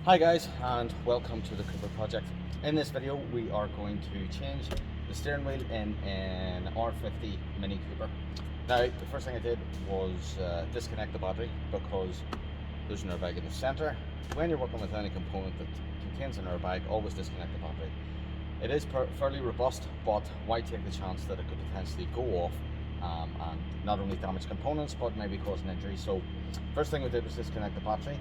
Hi guys, and welcome to the Cooper project. In this video we are going to change the steering wheel in an r50 Mini Cooper. Now the first thing I did was disconnect the battery because there's an airbag in the center. When you're working with any component that contains an airbag, always disconnect the battery. It is fairly robust, but why take the chance that it could potentially go off and not only damage components but maybe cause an injury. So first thing we did was disconnect the battery.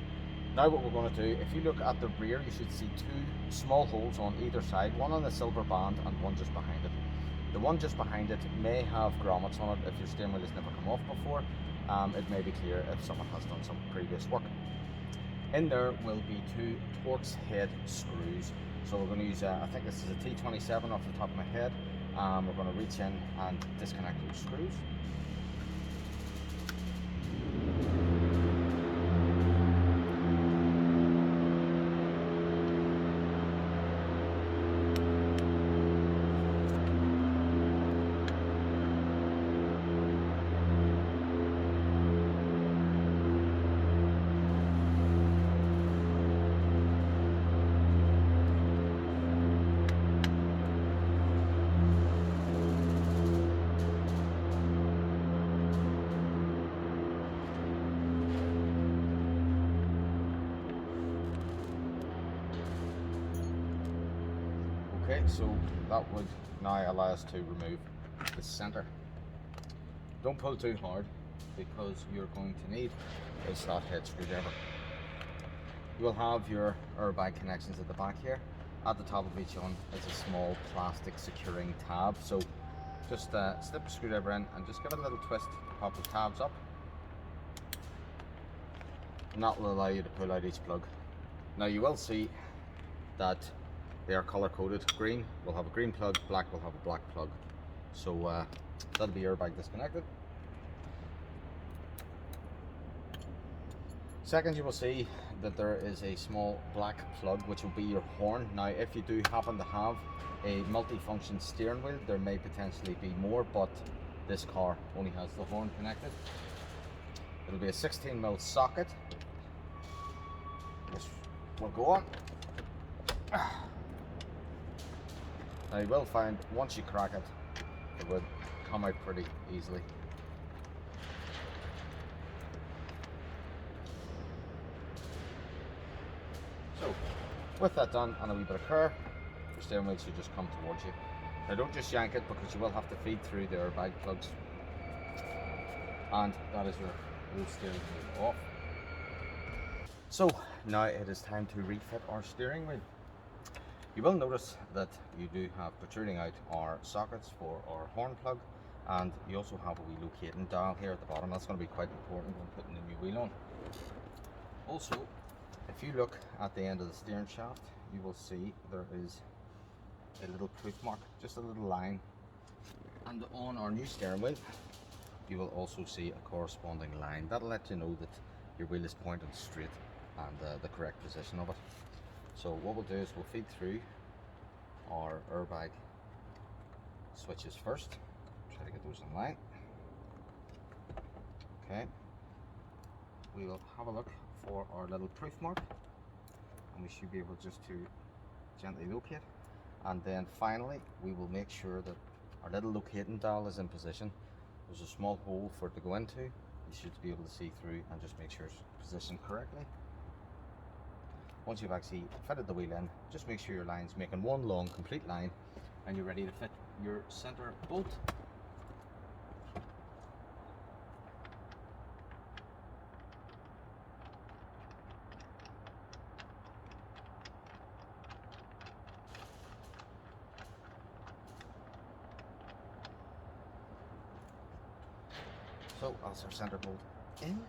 Now what we're going to do, if you look at the rear, you should see two small holes on either side, one on the silver band and one just behind it. The one just behind it may have grommets on it if your steering wheel has never come off before. It may be clear if someone has done some previous work. In there will be two Torx head screws. So we're going to use, I think this is a T27 off the top of my head. We're going to reach in and disconnect those screws. Okay, so that would now allow us to remove the center. Don't pull too hard because you're going to need a slot head screwdriver. You will have your airbag connections at the back here. At the top of each one is a small plastic securing tab. So just slip the screwdriver in and just give it a little twist to pop the tabs up. And that will allow you to pull out each plug. Now you will see that they are color coded. Green will have a green plug, black will have a black plug. So that'll be airbag disconnected. Second, you will see that there is a small black plug which will be your horn. Now if you do happen to have a multi-function steering wheel, there may potentially be more, but this car only has the horn connected. It'll be a 16mm socket. This will go on. Now you will find once you crack it, it would come out pretty easily. So with that done and a wee bit of care, your steering wheel should just come towards you. Now don't just yank it because you will have to feed through the airbag plugs. And that is your old steering wheel off. So now it is time to refit our steering wheel. You will notice that you do have protruding out our sockets for our horn plug, and you also have a wee locating dial here at the bottom. That's going to be quite important when putting the new wheel on. Also, if you look at the end of the steering shaft, you will see there is a little proof mark, just a little line. And on our new steering wheel, you will also see a corresponding line. That'll let you know that your wheel is pointed straight and the correct position of it. So what we'll do is we'll feed through our airbag switches first. Try to get those in line. Okay. We will have a look for our little proof mark, and we should be able just to gently locate. And then finally, we will make sure that our little locating dial is in position. There's a small hole for it to go into. You should be able to see through and just make sure it's positioned correctly. Once you've actually fitted the wheel in, just make sure your line's making one long complete line and you're ready to fit your center bolt. So that's our center bolt in.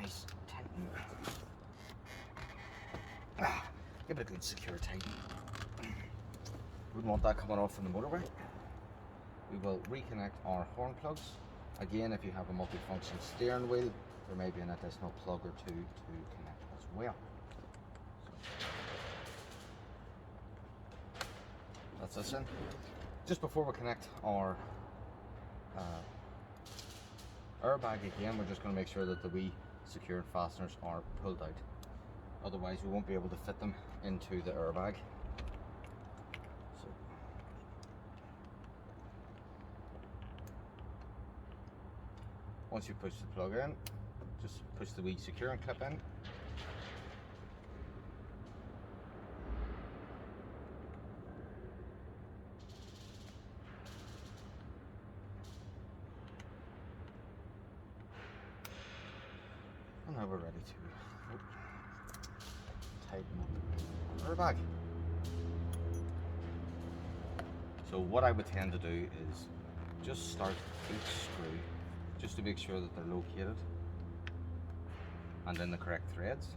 Nice tighten. Give it a good secure tighten. Wouldn't want that coming off from the motorway. We will reconnect our horn plugs. Again, if you have a multi-function steering wheel, there may be an additional plug or two to connect as well. That's this in. Just before we connect our airbag again, we're just going to make sure that the wee secure fasteners are pulled out otherwise we won't be able to fit them into the airbag. So once you push the plug in, just push the wee securing clip in. And now we're ready to tighten up the airbag. So what I would tend to do is just start each screw just to make sure that they're located and in the correct threads.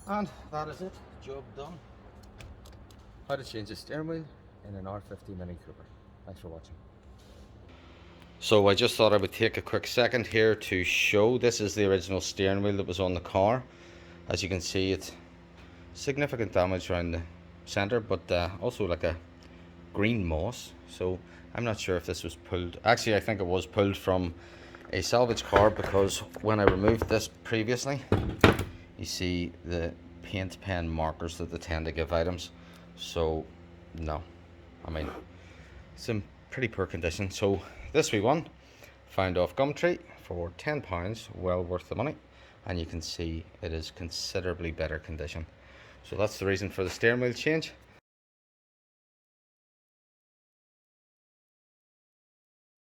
And that is it, job done. How to change the steering wheel in an r50 Mini Cooper. Thanks for watching. So I just thought I would take a quick second here to show this is the original steering wheel that was on the car. As you can see, it's significant damage around the center, but also like a green moss. So I'm not sure if this was pulled. Actually, I think it was pulled from a salvage car, because when I removed this previously, you see the paint pen markers that they tend to give items. So no, I mean, it's in pretty poor condition. So this wee one, found off Gumtree for £10, well worth the money, and you can see it is considerably better condition. So that's the reason for the steering wheel change.